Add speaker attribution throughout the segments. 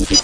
Speaker 1: Il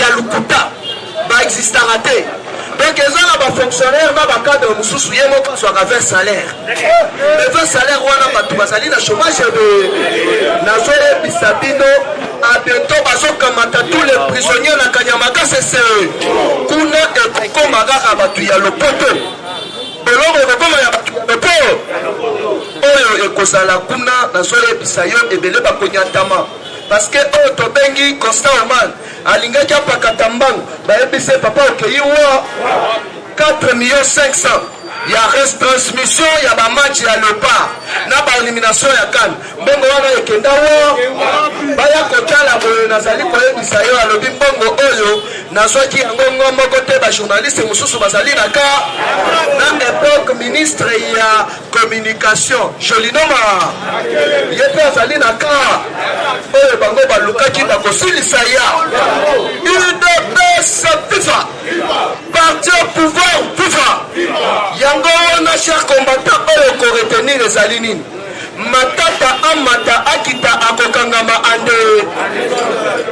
Speaker 1: y a le quota, va exister raté. Donc, ils ont des fonctionnaires, dans le cadre de sous soit avec salaire. Le 20 salaire, on a pas tout. Parce que le chômage de Nazole Bissabino, à bientôt, parce que tous les prisonniers de Kanyamaka, c'est ce Kuna et Komaga Rabatouya, le poteau. Oyo ekozala kuna nazole bisayo ebele bakonyatama parce que oyo tobengi Constant Oman alingaki apakata mbangu bayebise papa okeyiwa 4,500,000 ya retransmission ya bamatch ya Leopard na baelimination ya CAN mbongo wana ekenda wo baya kotala boyo nazali koyebisa yo alobi mbongo oyo nazwaki yango moko te bajournaliste mosusu bazali naka na époque ministre ya communication Jolinoma ye mpe azali naka oyo bango balukaki bakosilisa ya UDPS FIFA parti au pouvoir FIFA yango wana cher combattant oyo koretenir ezali nini matata amata akita akokangama ande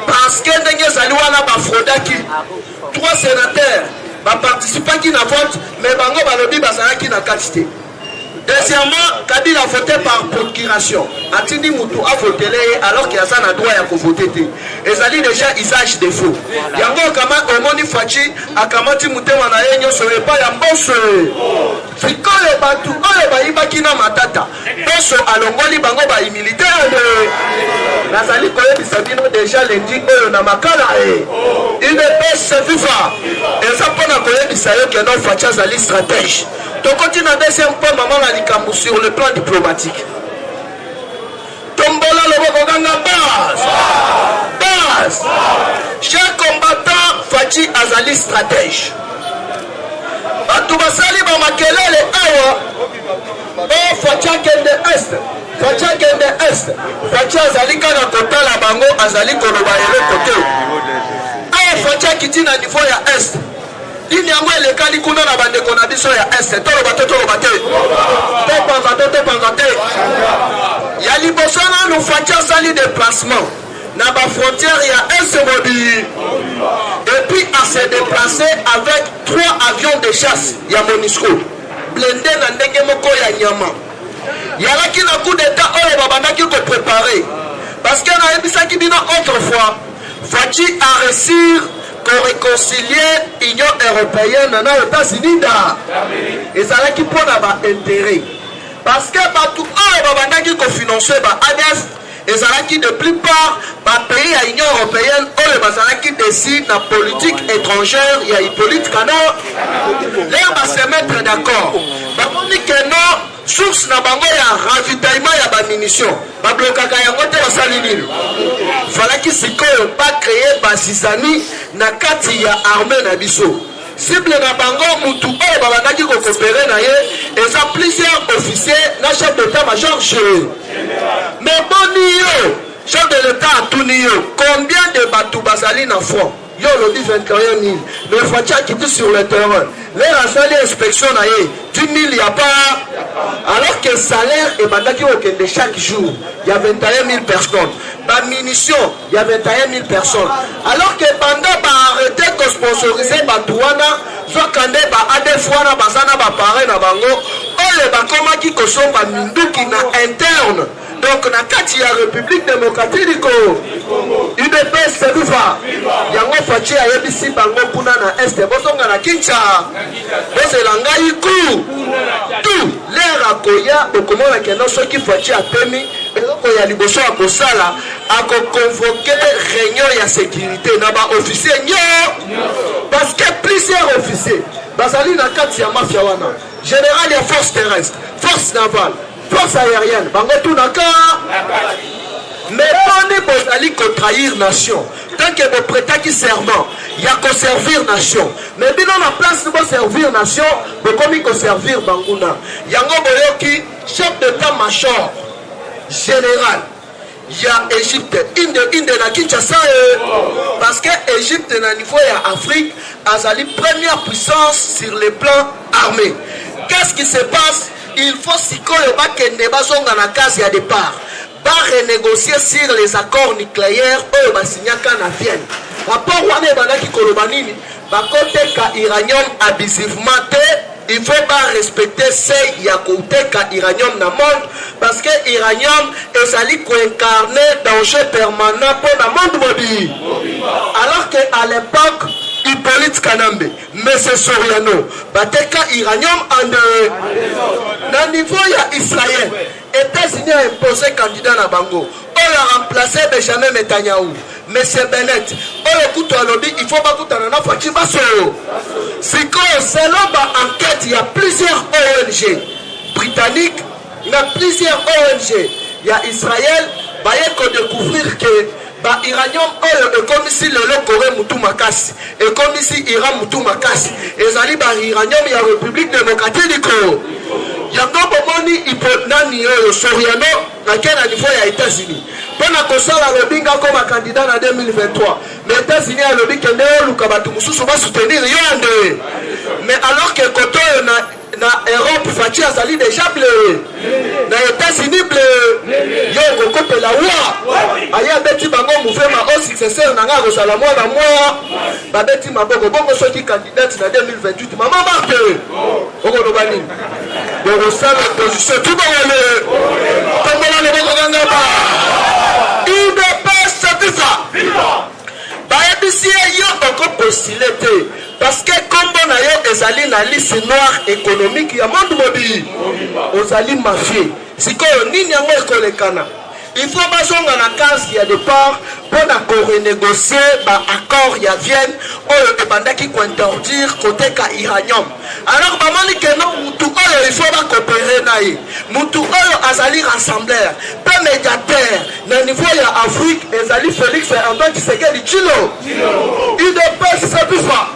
Speaker 1: parce que ndenge ezali wana bafrodaki 3 sénateurs baparticipaki na vote mais bango balobi bazalaki na kati te. Deuxièmement, Kabila a voté par procuration. Atindi Moutou a voté alors qu'il y a ça droit à voter. Et ça dit déjà usage des faux. Yango kama omoni fachi akamati mutema na yenyo serait pas ya bosse. Fikole batu oyo bayibaki na matata. Bosso alongoli bango ba militaire de Nazali koyebi sabino déjà lundi oyo na makala il ne pèse FIFA. Et ça pona koyebi sayo que non facha zali stratège. Donc continue à deuxième point maman la likambu sur le plan diplomatique. Tombola le bokoganga base. Chaque combattant Fachi Azali stratège. Batu basali ba makelele awa. Oh Fachi kende est. Fachi kende est. Fachi Azali kana kotala bango Azali koloba yele kote. Awa Fachi kiti na niveau ya est. Il y a un élecali qui a bandé qu'on a dit sur la S. Tout le bateau, il y a l'Ibosana, nous faisons sali déplacement. Dans la frontière, il y a un mobile. Et puis, à se déplacer avec 3 avions de chasse. Il y a Monisco. Blendé dans Dengemoko, il y a Nyama. Il y a là qui n'a coup d'état, oh, babana qui peut préparer. Parce qu'il y a un épisode qui dit autrefois, Fachi a réussi qu'on réconcilie l'Union européenne dans les États-Unis. Et ça là qui prend intérêt. Parce que tout le monde qui finance ADF, et ça là qui de plupart pays à l'Union européenne, qui décide la politique étrangère, il y a une politique canon. Là, on va se mettre d'accord. On dit que non. Source na bango ya ravitaillement ya ba munitions ba blokaka yango te basali nini fala ki sikoyo pas créer basisani na kati ya armée na biso cible na bango mutu oyo babandaki ko coopérer na ye eza plusieurs officiers na chef d'état-major mais boni yo chef de l'état atuni yo combien de batou basali na front yo lobby 21 000 mais Facha qui est sur le terrain les rasali inspection na ye 10 000 il n'y a pas alors que le salaire est de chaque jour il y a 21 000 personnes la munition il y a 21 000 personnes alors que pendant arrêté que sponsorisé Batouana Zokande Adefouana Bazana Bapare na bango ole bakoma ki kosomba minduki na interne Donc na kati ya République démocratique du Congo UDPS Viva yango Fachi ayebisi bango kuna na Est bozonga na Kinshasa bozela ngai ku tout l'air akoya okomona keno soki Fachi apemi eloko ya liboso akosala akoconvoquer réunion ya sécurité na ba officier nyo parce que plusieurs officiers bazali na kati ya mafia wana général ya force terrestre force navale force aérienne bango tout naka mais pone bozali ko trahir nation tant que vous prêtez serment il y a ko servir nation mais bino na place bo servir nation bo komi ko servir banguna yango boyoki chef d'état-major général il y a Égypte inde na Kinshasa parce que Égypte na niveau ya Afrique azali première puissance sur le plan armé. Qu'est-ce qui se passe? Il faut sikoyo bakende bazonga na case ya départ ba renégocier sur les accords nucléaires oyo basignaka na Vienne. Rapport wana ebandaki koloba nini bakoteka uranium abusivement te. Il faut pas respecter ces yakoteka uranium na monde parce que uranium ezali co-incarné danger permanent pour la monde mobile. Alors que à l'époque Hippolyte Kanambe, M. Soriano, bateka uranium en na niveau ya Israël, États-Unis a imposé candidat na bango. On a remplacé Benjamin Netanyahu. M. Bennett, il faut pas que Fachi Basso. C'est que selon l'enquête, il y a plusieurs ONG britanniques, il y a plusieurs ONG. Il y a Israël, il faut découvrir que l'Iranium est comme si le Corée Moutou Makasi, et comme si l'Iran Moutou Makasi, et Zali l'Iranium, il y a la République démocratique du Congo. Il y a un Soriano, laquelle à niveau des États-Unis. Pendant que ça, le Binga comme candidat en 2023. Mais les États-Unis ont le Binga va soutenir rien. Mais alors que quand on a Europe, Fachi Azali déjà bleu. Dans les États-Unis bleu. Yo Gokope la Wa. Aya Betty Bango mouvement au successeur Nanga Rosalamo na moi. Babeti Maboko Bongo Soki candidat en 2028. Maman Marque. Bongo Lobani. Bongo Sala position tout dans le. Comment le Bongo Gangaba. UDPS Viva. Baebisi yo oko postulé te parce que comme on a yo ezali na liste noire économique ya monde mobile ozali mafieux sikoyo nini yango ekolekana il faut bazonga na case ya départ pour renégocier ba accord ya Vienne oyo ebandaki ko interdire côté ka uranium alors bamani que non mutu oyo il faut ba coopérer naï mutu oyo azali rassembleur pas médiateur na niveau ya Afrique ezali Félix Antoine Tshisekedi Tshilo UDPS Viva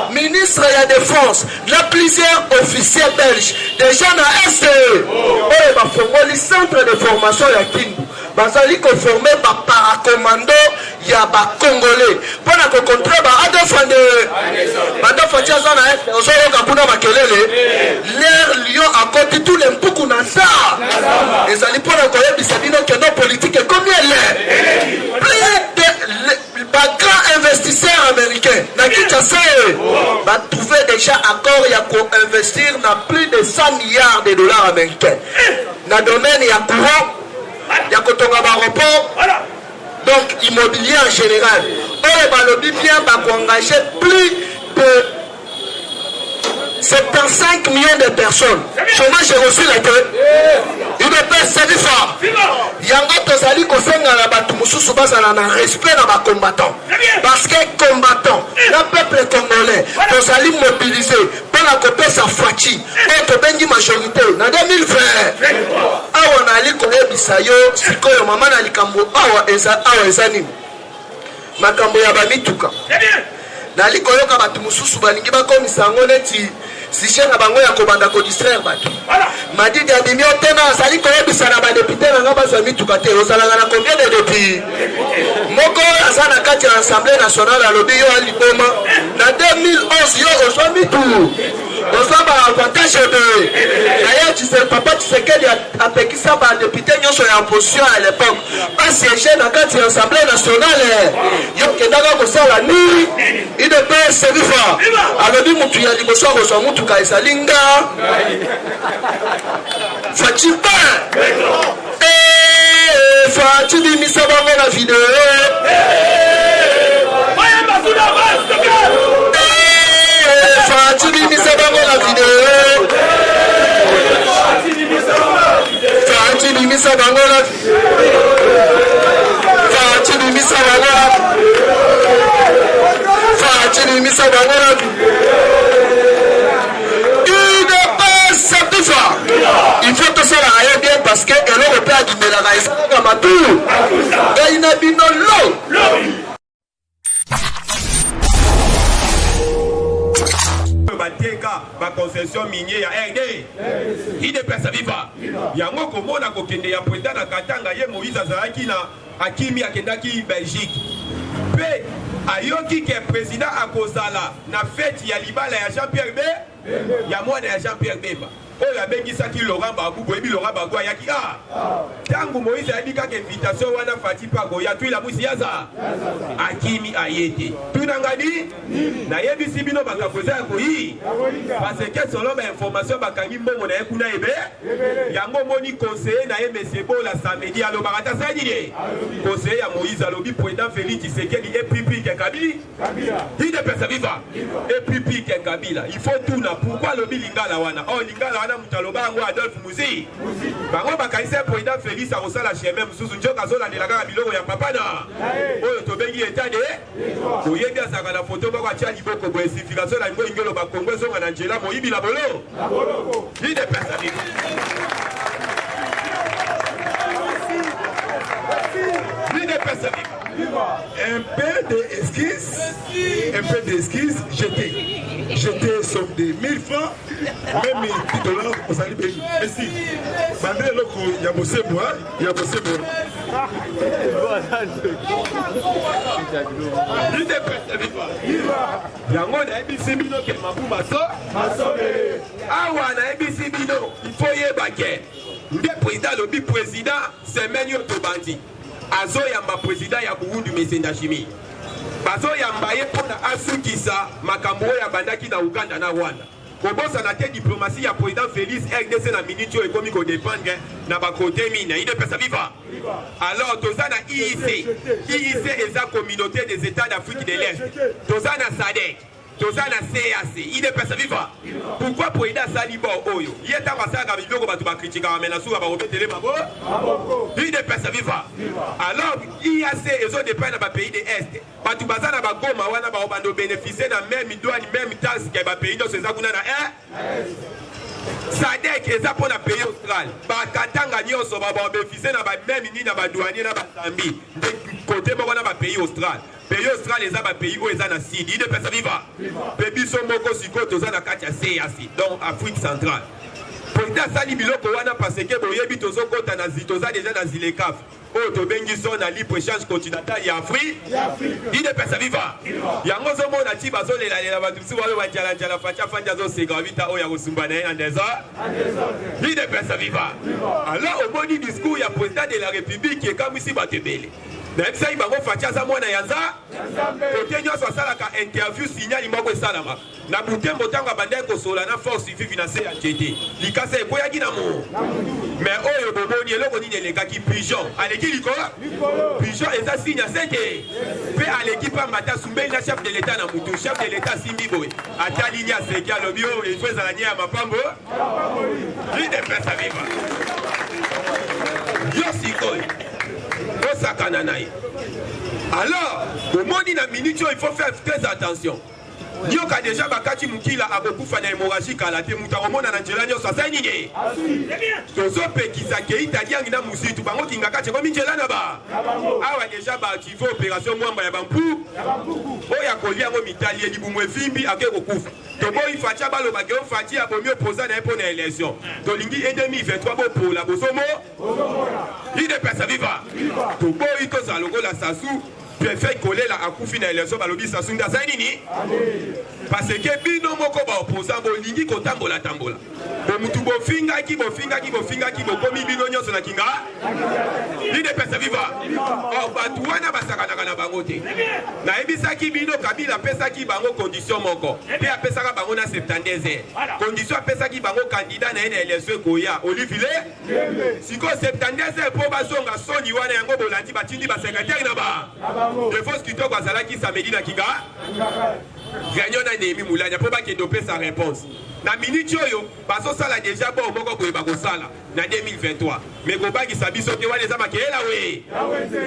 Speaker 1: ministre ya défense na plusieurs officiers belges déjà na Est oyo ba fongoli centre de formation ya Kindu bazali conformé par paracommando ya ba congolais pour na rencontrer ba adofande bando fatia zona osoyo kapuna makelele l'air lion à côté tous les mpuku na ça ezali pour na koyebisa bino que nos politiques combien est plus de ba grand investisseur américain na Kinshasa va trouver déjà accord ya ko investir na plus de 100 milliards de dollars américains na domaine ya courant ya kotonga ba report donc immobilier en général on va le bien va engager plus de 75 millions de personnes chômage j'ai reçu la tête UDPS Viva yango tozali kosenga na batu mususu bazala na respect na ba combattant parce que combattant le peuple congolais tozali mobilisé pour la kopesa Fachi et to bengi majorité na 2020 awa na ali koyebisa yo sikoyo mama na likambo awa ezani makambo ya bamituka na likoyoka batu mususu balingi bakomisa ngo neti si chenga bango ya kobanda ko distraire batu madidi abimi otena azali koyebisa na ba député na ngaba zo mituka te ozalanga na combien de députés moko azana kati ya assemblée nationale alobi yo aliboma na 2011 yo ozwa mitu ozwa ba avantage de d'ailleurs tu sais papa Tshisekedi a pekisa ba député nyonso ya opposition à l'époque pas siéger na kati ya assemblée nationale yo kendaka ko sala ni UDPS Viva alobi mutu ya liboso ko mutu ka esalinga Fachi vidéo. Fati bimisa bango la vidéo. Fati bimisa bango la Fati bimisa bango la Fati bimisa bango la il faut que ça aille bien parce que elle aurait pas de la raison comme à tout. Et il n'a pas de l'eau.
Speaker 2: Ma concession minière ya RD. Il est personne viva. Yango komona kokende ya président na Katanga ye Moïse azalaki na akimi akendaki Belgique. Pe ayoki ke président akozala na fête ya libala ya Jean-Pierre Bemba. Ya mwana ya Jean-Pierre Bemba. Oyo abengisaki Laurent Gbagbo boyebi Laurent Gbagbo ayaki tangu Moïse ayebika ke invitation wana Fati Pago ya tuila musi yaza akimi ayete tunangadi na yebisi bino bakapoza koyi parce que selon ma information bakangi mbongo na ekuna ebe yango moni conseiller na ye monsieur Bola samedi alo barata sadile conseiller ya Moïse alobi président Félix Tshisekedi et pipi ke Kabila il de personne viva et pipi ke Kabila il faut tout na pourquoi lobi lingala wana oh lingala wana mutaloba ngo Adolphe Muzi bango bakaisa président Félix akosala chemin mususu njoka zola ndelaka biloko ya papa na oyo tobengi état de oyebi asaka na photo bako atia liboko boye signification na ngo ingelo bakongwe zonga na njela moyibi na bolo il de personne il de personne un peu d'esquisse j'étais sauf des 1000 francs même $10 au sali béni merci bandé loko ya bosebo ya bosebo il de personne yango na ebisi bino ke mabuma so awa na ebisi bino il faut yeba ke nde président lobi président semaine yo tobandi azo yamba président ya Burundi Mesenda Chimi bazo yamba ye pona asukisa makambo ya bandaki na Uganda na Rwanda kobosa na te diplomatie ya président Félix RDC na minute yo ekomi ko dépendre na ba côté mine il de pesa viva alors toza na IIC eza communauté des états d'Afrique de l'Est toza na SADC toza na CAC il de pesa viva pourquoi président Salibo oyo yeta basaka biloko batu ba critiquer amena suka ba obetele mabo il de pesa viva alors IAC ezo dépend na pays de Est batu bazana ba Goma wana ba obando bénéficier na même douane même taxe que ba pays do seza kuna na SADC eza pour na pays austral ba Katanga nyonso ba bénéficier na ba même ni na ba douanier na ba Zambie de côté ba wana ba pays austral pays austral eza ba pays où eza na sud il de pesa viva pebi so moko siko toza na kati ya CAC donc Afrique centrale président sali biloko wana parce que boyebi tozo kota na toza déjà na Zilekaf oh tobengi zone na libre échange continental ya Afrique il de pesa viva yango zo mona ti bazolela lela batu si wale wanjala njala facha fanja zo sega vita o ya kosumba na en désordre il de pesa viva alors au moni discours ya président de la République et comme ici batebele na ebisa ibango facha za mwana yanza kote nyonso asalaka interview signal moko esalama na butembo tanga bandai kosola na force vivi na se ya JT likasa ekoyaki na mo mais oyo boboni eloko nini elekaki pigeon aleki likola pigeon eza signe ya seke pe aleki pambata sumbeli na chef de l'état na mutu chef de l'état simbi boye ata ligne ya seke alobi oyo il faut ezala nia ya mapambo il de pesa viva yo sikoyo osakana na ye alors omoni na minute il faut faire très attention nyoka déjà bakati mukila akokufa na hémorragie kala te muta omona na njela nyonso asai nini tozopekisa keita diangi na musitu bango kingaka te komi njela na ba awa déjà baactive opération mwamba ya bampu oyo akolia yango mitali elibumu evimbi ake kokufa toboyi fatia baloba ke ofati abomi opoza na ye mpo na élection tolingi e 2023 bopola bozomo ide pesa viva toboyi tozala lokola sasu préfet kolela akufi na élection balobi Sassou-Nguesso nini parce que bino moko ba opposant bolingi kotambola tambola bomutu bofingaki bokomi bino nyonso na kinga ide pesa viva batu wana basakanaka na bango te nayebisaki bino Kabila apesaki bango condition moko pe apesaka bango na 72 heures condition apesaki bango candidat na ye na élection ekoya olivile siko 72 heures po bazonga soni wana yango bolandi batindi basekretare na ba defense kitoko azalaki samedi na kinga Gagnon na Némi Moulania pour qu'il dope sa réponse. Na minute yo baso sala déjà bon moko ko ba ko sala na 2023. Mais go bagi sabi sote wana za makela we.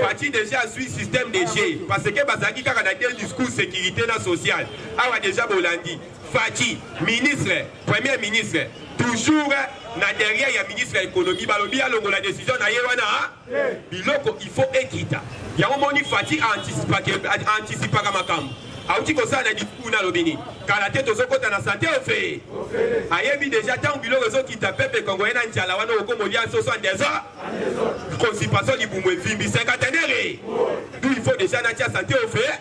Speaker 2: Fati déjà suit système de G parce que bazaki kaka na discours sécurité na social. Awa déjà bolandi. Fati ministre, premier ministre toujours na derrière ya ministre économie balobi alongo la décision na yewana biloko il faut équita. Ya moni Fati anticiper makambo. Aouti kosa na discours na lobini kala te tozokota na santé au fait ayebi déjà tant bilo rezo qui tape Congo na njala wana okomolia soso andeza constipation libumwe vimbi cinquantenaire d'où il faut déjà na tia santé au fait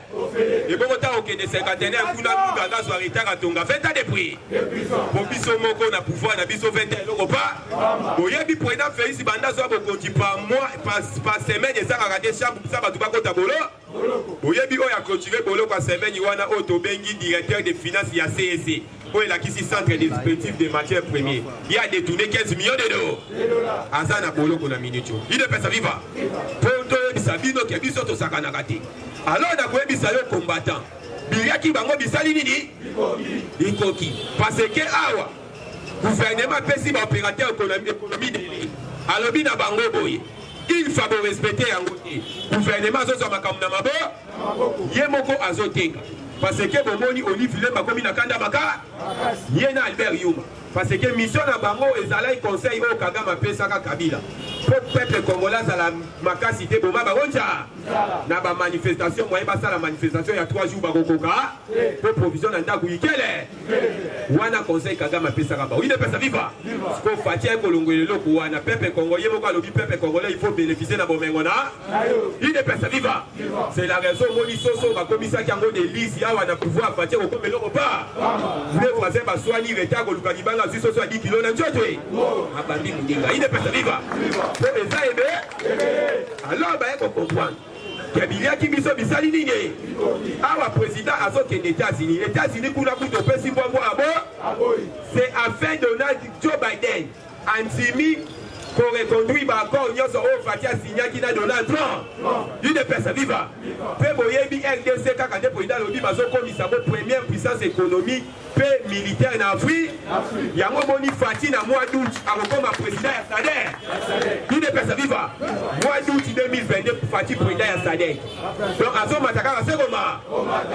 Speaker 2: et bon temps ok de cinquantenaire kuna kuga gazo aritaka tonga 20 ans de prix pour biso moko na pouvoir na biso 20 ans pas oyebi président Félix Banda zo bo konti par mois par semaine et ça regarder chambre ça ba tuba kota bolo oyebi oya continuer bolo kwa semaine wana auto bengi directeur des finances ya CSC pour la kisi centre de dispositif de matières premières il a détourné 15 millions de dollars azana bolo kona minute il ne peut ça vivre poto bisabino ke biso to sakana kati alors na ko ebisa yo combattant biriaki bango bisali nini ikoki parce que awa gouvernement pesi ba opérateur économie de alobi na bango boye il faut respecter yango te gouvernement zo makambo na mabo yemoko azotenga parce que bomoni Olivier bakomi na kanda baka yena Albert Yuma parce que mission na bango ezala conseil au Kagame pesaka Kabila pour peuple congolais à la makasi te boma baronja na ba manifestation moyen basa la manifestation il y a 3 jours bakokoka pour provision na ndaku ikele wana conseil Kagame pesaka ba il ne peut ça vivre ko fatia ko longolelo ko wana peuple congolais moko alobi peuple congolais il faut bénéficier na bomengona il ne peut ça vivre c'est la raison moni soso ba commissaire kango de liste ya wana pouvoir fatia ko komelo ko pas vous fazer ba soigner retard ko lukaki banga si soso a 10 kg na njotwe abandi mudinga il ne peut ça vivre pour les aider alors ba ko comprendre Kabila qui biso bisali nini awa président azokende États-Unis kuna kuto pesi mbongo abo c'est afin Donald Joe Biden antimi pour reconduire encore nyonso o fatia signaki na Donald Trump il ne peut ça vivre pe boyebi RDC kaka de président lobi bazokomisa bo première puissance économique pe militaire na Afrique yango boni fati na mois d'août akokoma président ya SADC il ne peut ça vivre mois d'août 2022 fati président ya SADC donc azo mataka sekoma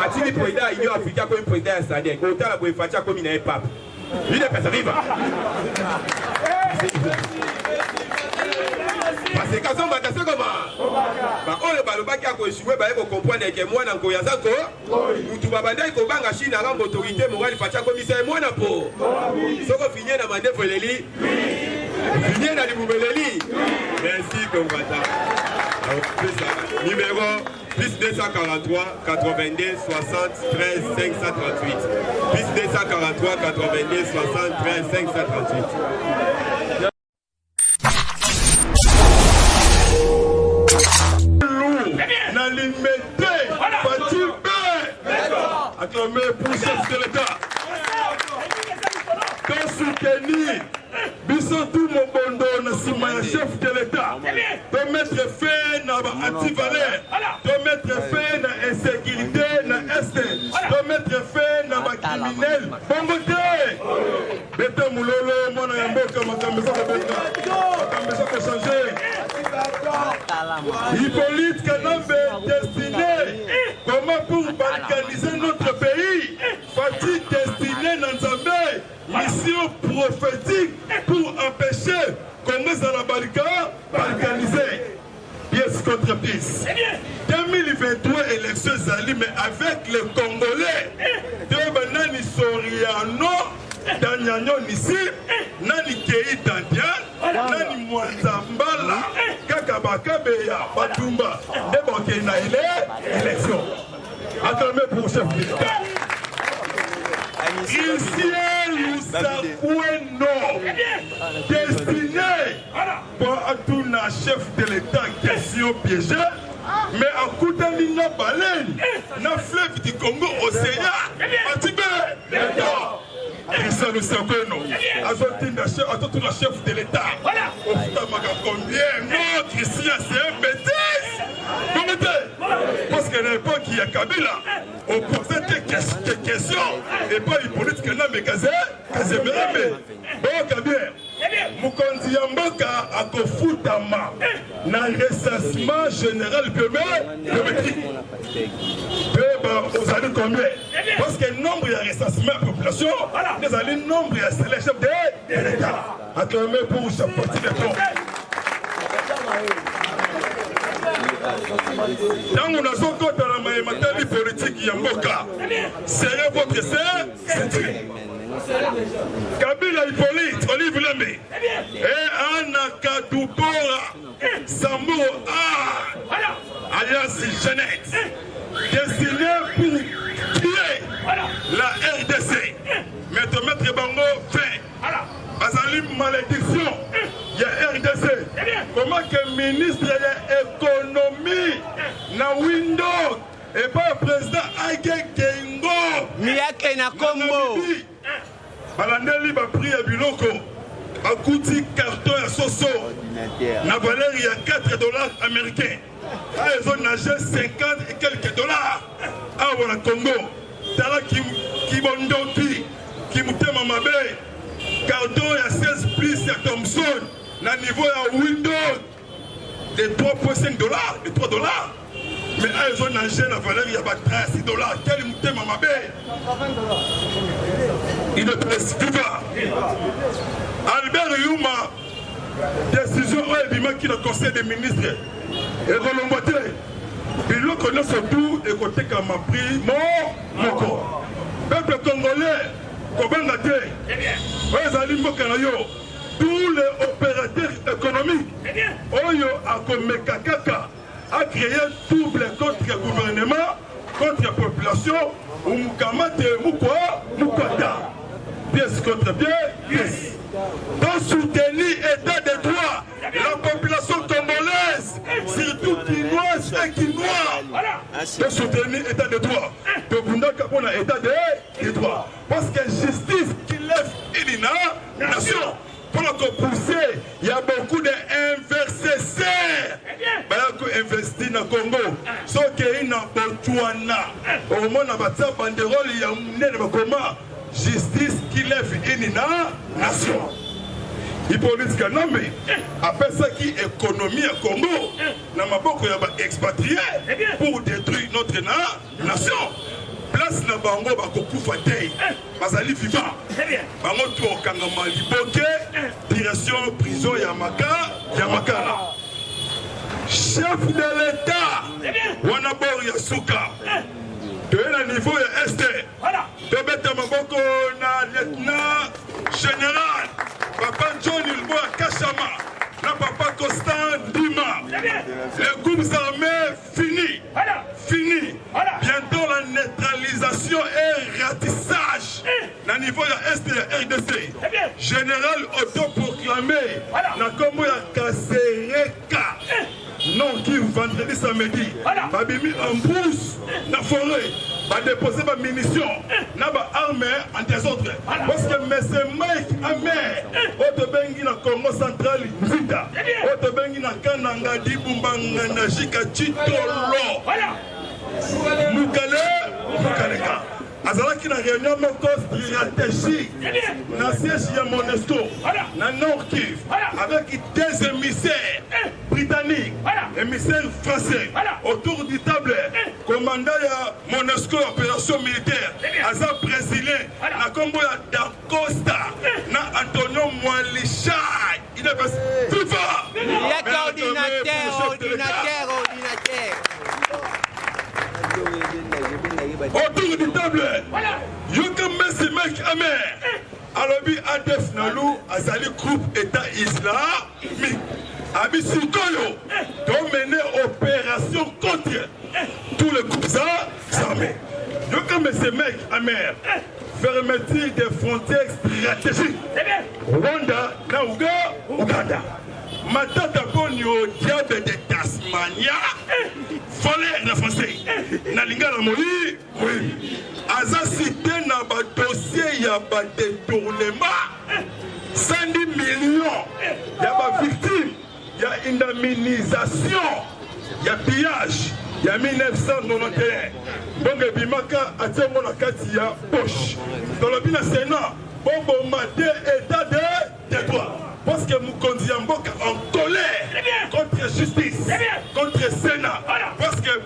Speaker 2: atili président ya Union africaine comme président ya SADC otala bo fati akomi na pape il ne peut ça vivre parce que quand on va passer comment bah on le baloba qui a joué bah il faut comprendre que moi na ko yazako mutu babanda ko banga Chine na autorité morale fatia commissaire moi na po soko finir na manœuvre leli finir na libubeleli merci combattant numéro plus 243 82 60 13 538 plus 243 82 60 13 538
Speaker 3: acclamé pour chef de l'État. Quand soutenir Bisson tout mon bondo na sima chef de l'État. De mettre fin na anti-valeur. De mettre fin na insécurité na est. De mettre fin na criminel. Bongote. Beta Moulolo, mon amboka, makambe ça changer. Hippolyte Kanambe destiné comment pour balkaniser notre pays, Fati destiné dans Zambé, mission prophétique pour empêcher Congo à la balkaniser. Pièce contre pièce. 2023 élections Zali, mais avec les Congolais, de Nani Soriano, Danyanyo Nissi, Nani Kei Dandian, Nani Mwanzambala, Kabakabeya, Batumba, débarqué dans l'élection. Acclamé pour chef de l'État. Ici, nous avons destiné pour tout un chef de l'État question piégée, mais à coup d'un ligne baleine, dans le fleuve du Congo, océan, à Tibet, et ça nous savons, à tout le chef de l'État. Combien notre ici, c'est un bêtise. Parce qu'à l'époque, il y a Kabila, on posait des questions, et pas les politiques qui n'ont pas Kazembe. Donc, bien, Mukonzi Yamboka a Kofutama, dans le recensement général biométrique. Vous allez combien? Parce que le nombre de recensement de la population, vous allez le nombre de chefs de l'État. Acclamé pour chaque partie de temps. Dans mon azon contre la matérielle politique Yamboka, serrez votre ceinture. Kabila Hippolyte, Olive Lemé, et Anna Kadoubora, Sambo Alliance Jeannette, destiné pour tuer la RDC. Maître Bango fait. Azali malédiction, il y a RDC. Comment que le ministre de l'économie na window et pas le président Aïe Kengo
Speaker 4: Miyake na Kombo
Speaker 3: Balandeli va prier à Biloko a coûté carton à Soso na valeur il y a $4 américains. Ils ont nagé 50 et quelques dollars à la Congo. Tala qui bondoki qui moutait mamabe. Carton il y a 16 plus à Thompson, na niveau à Windows de $3.5, de $3. Mais ils ont nagé la valeur, il y a $36. Quel mouté mamabé? Il ne presse pas. Albert Yuma, décision Oebima qui est le conseil des ministres. Et Rolombote, il le connaît surtout et côté comme m'a pris mon corps. Peuple congolais. Tous les opérateurs économiques a créé double contre le gouvernement, contre la population, ou Moukamate Moukwata. Pièce contre pièce. Pour soutenir l'état de droit, la population congolaise, surtout quinoise et quinois, pour soutenir l'état de droit. De Bundaka pour l'état de droit. Parce que justice qui lève une nation. Pour la pousser, il y a beaucoup d'investisseurs qui investissent dans le Congo. Sauf qu'il y a un Botswana. Au moment où on a banderole, il y a un justice qui lève une nation. Hippolyte Kanambe, après ça qui est économie au Congo, n'a pas expatrié pour détruire notre nation. Place na bango bakokufa te bazali vivant bango to kangama liboke direction prison ya Makala chef de l'état wana bor ya suka de na niveau ya est de beta maboko na lieutenant général papa John Ilbo Kachama na papa Constant Dima les groupes armés fini. Bientôt la neutralisation et ratissage na niveau de Est de RDC. Général autoproclamé na Kombo ya Kasereka. Non qui vendredi samedi. Babimi en brousse na forêt. Va déposer ma munition. Na ba armée en désordre. Parce que M. Mike Amer Otobengi na Congo central Vita. Otobengi na Kananga Dibumbanga na Jika Chitolo. Mukaleka. Azalaki na réunion moko stratégique na siège ya Monesco na Nord Kivu avec des émissaires britanniques, émissaires français autour du table. Commandant ya Monesco opération militaire Aza brésilien na Kombo ya Da Costa na Antonio Mwalishai. Il est passé FIFA.
Speaker 4: Il y a ordinateur.
Speaker 3: Autour du table, Yuka Messi Mike Amer, Alobi Adef Nalou, Azali groupe État islamique. à Bissikoyo, de mener opération contre tous les groupes armés. Donc, comme ces mecs amers, fermeture des frontières stratégiques. Rwanda, Naouga, Ouganda. Matata Bonio, diable de Tasmania, Fallait la français. Nalinga la Moli, oui. Aza cité na ba dossier, il y a ba détournement. 110 millions. Il y a ba victime. Il y a indemnisation. Il y a pillage. Il y a 1991. Donc, Bimaka a dit mon akati ya poche. Dans le bin Sénat, bon maté état de droit. Parce que Mukonzi Mboka en colère contre justice, contre Sénat. Parce que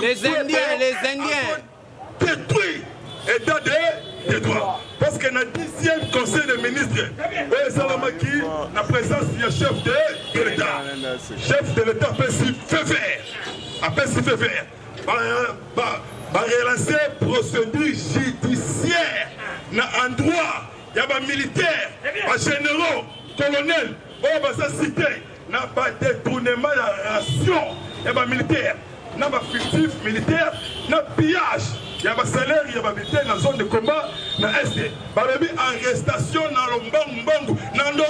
Speaker 4: les Indiens
Speaker 3: détruit état de droit. Parce que dans le 10e conseil des ministres, Salamaki, la présence du chef de l'État. Chef de l'État peut s'y faire faire. Après s'y faire faire. Relancer procédure judiciaire. En droit, il y a des militaires, des généraux, colonels, des cités. Il n'y a pas de détournement de la ration. Il y a des militaires. Il y a des fictifs militaires. Il y a des pillages. Il y a des salaires, il y a des militaires dans la zone de combat. Il y a des arrestations dans le Mbangu. Dans le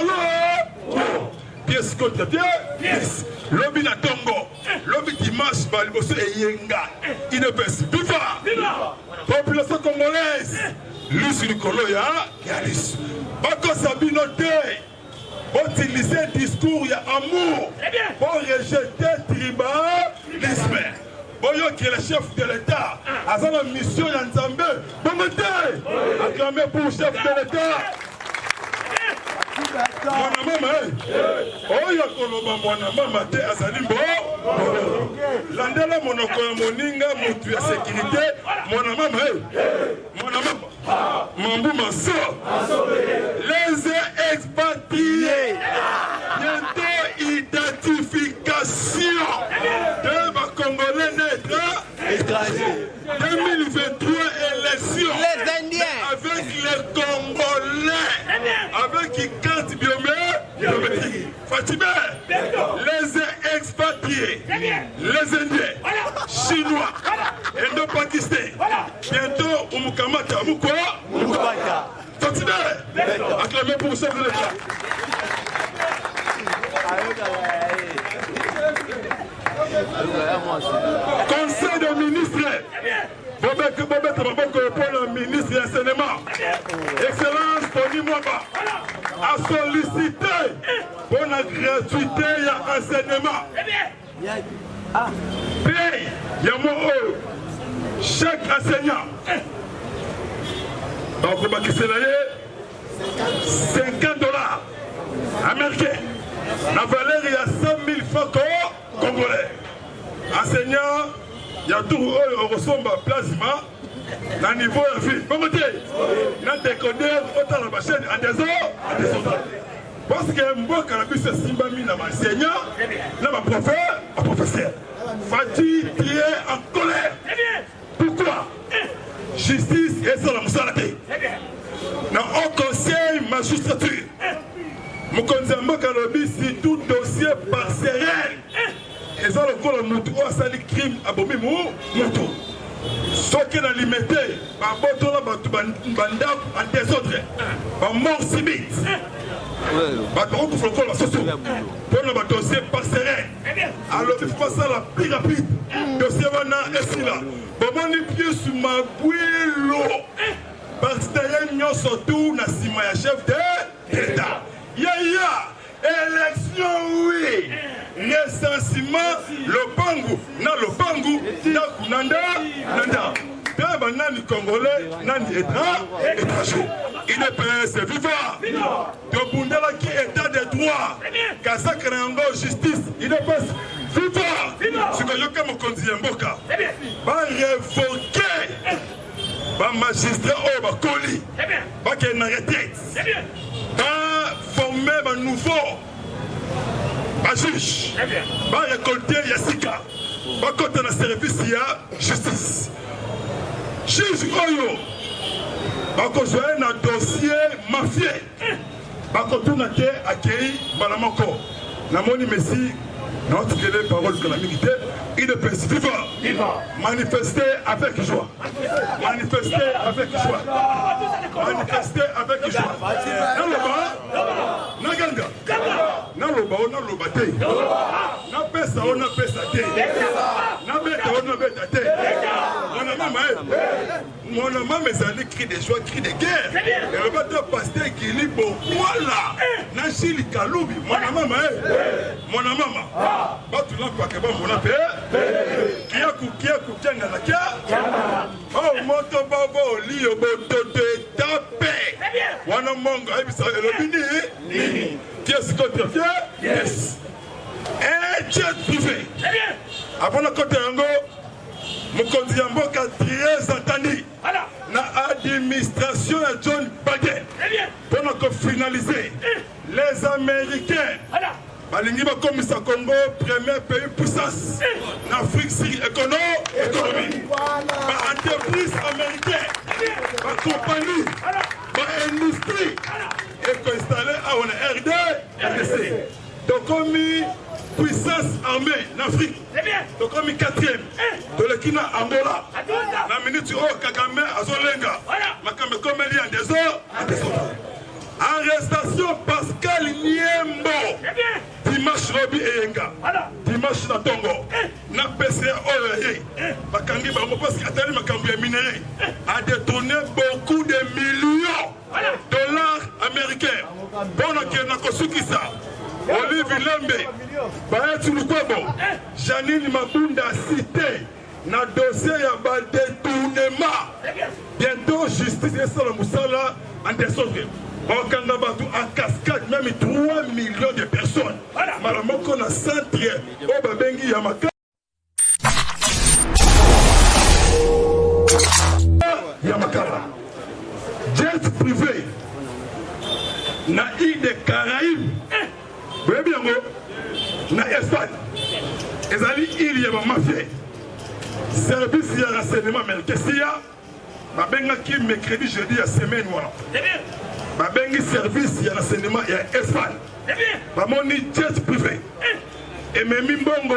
Speaker 3: pièce contre pièce. Lobby na Tongo. Lobby dimanche, Baliboso et Yenga. Il ne peut se vivre. Population congolaise. Luce Nicolo Yalis. Bako Sabino Day. Utiliser un discours, il y a amour. Pour rejeter tribalisme. Boyo qui est le chef de l'État. À sa mission Yanzambe. Bongote. Acclamé pour le chef de l'État. Mwana mama oyo koloba mwana mama te azalimbo landela monoko ya moninga mutu ya sécurité mwana mama mambu maso les expatriés bientôt identification de ba congolais étrangers 2023 élections
Speaker 4: les Indiens
Speaker 3: avec les Congolais avec qui carte biométrique. Fatime, les expatriés, les Indiens, Chinois, Indo-Pakistanais, bientôt Umukamata, Mukwa, Fatime, acclamé pour chef de l'État. Conseil des ministres. Bobek Maboko pour le ministre de l'enseignement. Excellence Tony Mwamba a sollicité pour la gratuité et l'enseignement. Paye, il y a mon chaque enseignant. Donc, $50 américains. La valeur, il y a 100 000 francs congolais. Enseignant. Il y a tout au ressemble à plasma, à niveau de vie. Comment dire? Dans des codeurs, autant la chaîne à des autres. Parce que moi, quand je suis Simbami, dans l'enseignant, dans ma professeur, Fati, tu es en colère. Pourquoi? Justice et ça, la moussalate. Dans le conseil magistrature, mon conseil, c'est tout dossier par sérène. Et ça, le corps de Moutou a sali crime à Bomi Moutou. Ce qui est alimenté par Botola Banda en désordre, par mort subite. Par contre, il faut le corps de la société. Pour le dossier par serein. Alors, il faut ça la plus rapide. Dossier Wana et Sila. Bon, on est pieds sur ma bouille. Parce que nous sommes surtout dans le chef de l'État. Yaya! Élection, oui. Recensement, le Bangu, le Bangu, Nanda. Dans le Congolais, Nandi étranger. Il est prêt, c'est vivant. De Bundela qui est état de droit. Kazak Rango justice. Il est prêt, vivant. Ce que je peux me conduire Mboka. Va révoquer. Va magistrat au Bakoli. Va qu'il y ait une retraite. Va former un nouveau juge. Va récolter Yassika. Va compter dans le service, il y a justice. Juge Oyo. Va construire un dossier mafieux. Va continuer à accueillir Balamoko. Namoni Messi, notre les paroles de la milité, il ne peut vivre. Manifester avec joie. Manifester avec joie. Manifester avec joie. Naganga. Naloba, naloba te. Na pesa, on a pesa te. Na beta, on a beta te. Mon maman mes cri de joie, cri de guerre. Et le bateau pasteur qui lit bon. Voilà. Nashili Kaloubi. Mon maman, mon maman. Batu na kwa keba mon appel. Kiaku kianga la kia. Oh moto babo liyo boto de tape. Wana mongo ebisa elobini. Qui est-ce que tu as fait? Yes. Et jet privé. Avant le côté Ango, mon candidat Mboka très entendu. La administration de John Biden. Pendant qu'on finalise, les Américains. Balingi va comme ça Congo, premier pays puissance. L'Afrique si économie. Ma entreprise américaine. Ma compagnie. Ma industrie. Et qu'on installé à RDC. Donc comme puissance armée en Afrique. Donc comme 4e. De l'Ekina Angola. La minute où Kagame Azolenga. Makame comme il y a des autres. Arrestation Pascal Niembo. Dimanche Robi Eyenga. Dimanche Natongo. Na PCA Oye. Bakangi Bango parce qu'Atali Makambi minéré a détourné beaucoup de millions de dollars américains. Bon, ok, Nakosukisa. Olivier Lembe. Bayetu Lukwebo. Janine Mabunda cité. Na dossier ya ba détournement. Bientôt justice et Salam Moussala en désordre. Au Kangabatu en cascade, même 3 millions de personnes. Malamoko na centre au Babengi Yamaka. Yamakara. Jet privé. Na île des Caraïbes. Vous voyez bien, na Espagne. Ezali île ya mafia. Service ya renseignement américain. Babenga qui mercredi jeudi à semaine voilà. Babengi service ya renseignement ya Espagne. Bamoni jet privé. Et même Mbongo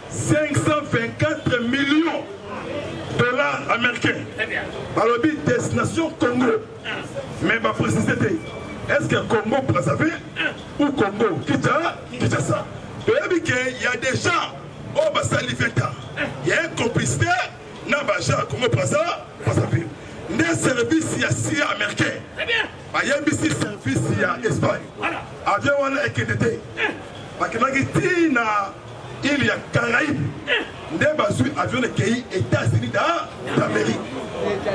Speaker 3: 524 millions de dollars américains. Alors destination Congo. Mais ma préciser est-ce que Congo Brazzaville ou Congo Kinshasa? Il y a des gens au Bassaliveta. Il y a un complicité dans le Congo Brazzaville. Des services ici américains. Il y a un service ici Espagne. Avion wana ekendete. Bakimaki na il y a Caraïbes. Des bazou avion de pays États-Unis d'Amérique.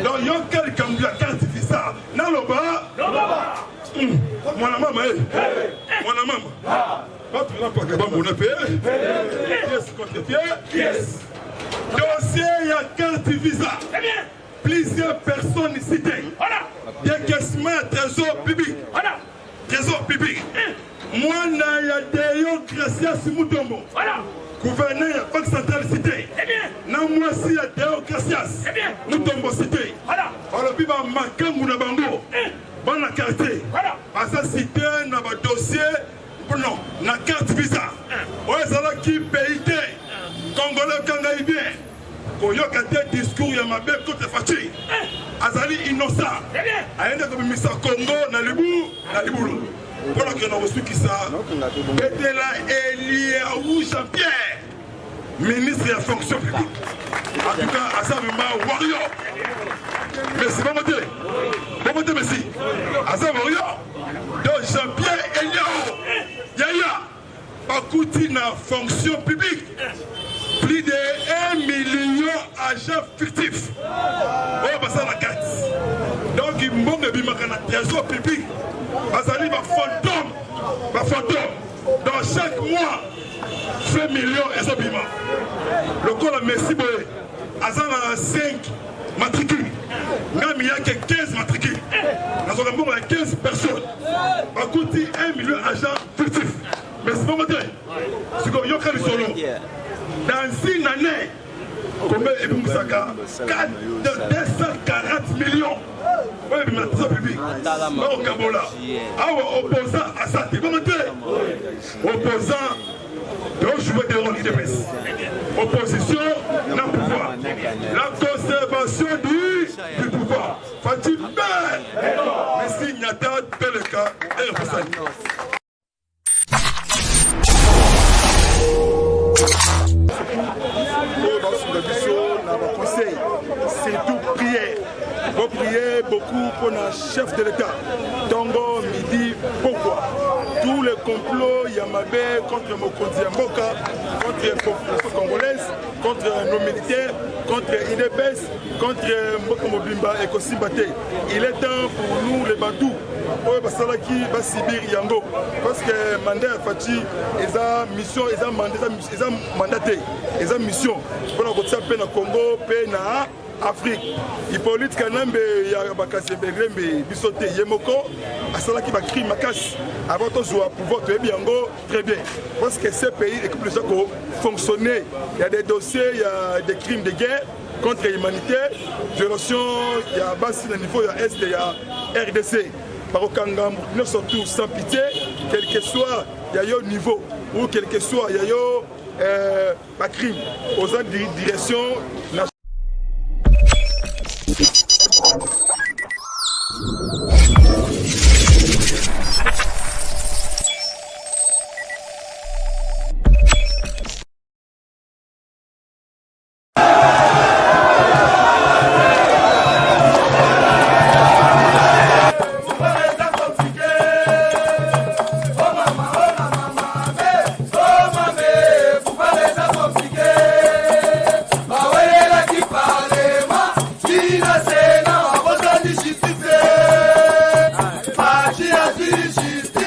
Speaker 3: Donc il y a quelqu'un qui a carte visa. Dans le bas. Mon maman, mon maman. Votre nom pas que mon appel. Yes, contre yes. Dossier il y a carte visa. Plusieurs personnes citées. Décaissement trésor public. Trésor public. Moi, il y a des gens Gracias Mutombo. Gouverneur Banque Centrale cité. Non, moi, il y a des gens Gracias Mutombo cité. Alors, puis, Makamou Nabango. Bonne carte. Parce que cité, dans le dossier, non, la carte visa. Ouais, ça là qui paye. Congolais, Kangaïbien. Quand il y a un discours, il y a ma belle contre Fachi. Azali innocent. Il y a un ministre Congo, dans le boulot. Pendant que nous avons reçu qui ça, était là Eliaou Jean-Pierre, ministre de la fonction publique. En tout cas, à ça, warrior. Merci, bon matin. Bon matin, merci. À ça, warrior. Donc, Jean-Pierre Eliaou, Yaya, Bakouti dans la fonction publique. Plus de 1 million d'agents fictifs. On va passer à la carte. Donc, il manque de bimakana trésor public. Azali va fantôme. Dans chaque mois, 20 millions et ça bima. Le col a merci boy. Azala a 5 matricules. Même il y a que 15 matricules. Dans un moment, il y a 15 personnes. Va coûter 1 million d'agents fictifs. Mais c'est pas matin. C'est comme Yoka du Solo. Dans une année, combien ebungisaka 240 millions oyo ebima trésor public bakokabola awa opposant asa te bongo te opposant tojoue te rôle idps opposition na pouvoir la conservation du pouvoir fati be merci nyata peleka eposani conseil, surtout prière. Vous priez beaucoup pour le chef de l'État. Tongo, Midi, pourquoi? Tous les complots Yamabé contre Mokondi Mboka, contre les populations congolaises, contre nos militaires, contre IDPS, contre Mboka Mobimba et Kosibate. Il est temps pour nous, les Bantou, pour Basalaki, Basibir, Yango, parce que Mandé Fati, ils ont mission, ils ont mandaté, ils ont mission pour la paix dans Congo, paix dans Afrique. Hippolyte Kanambe, Yabakase Begrembe, Bissoté, Yemoko, Asalaki Bakri Makas, avant de jouer à pouvoir, très bien. Parce que ces pays, les couples de fonctionner. Il y a des dossiers, il y a des crimes de guerre contre l'humanité, violation, il y a Bassi, le niveau, il y a Est, il y a RDC. Par Okanga, nous surtout sans pitié, quel que soit, il y a un niveau, ou quel que soit, il y a un crime, aux directions nationales.
Speaker 5: Justice.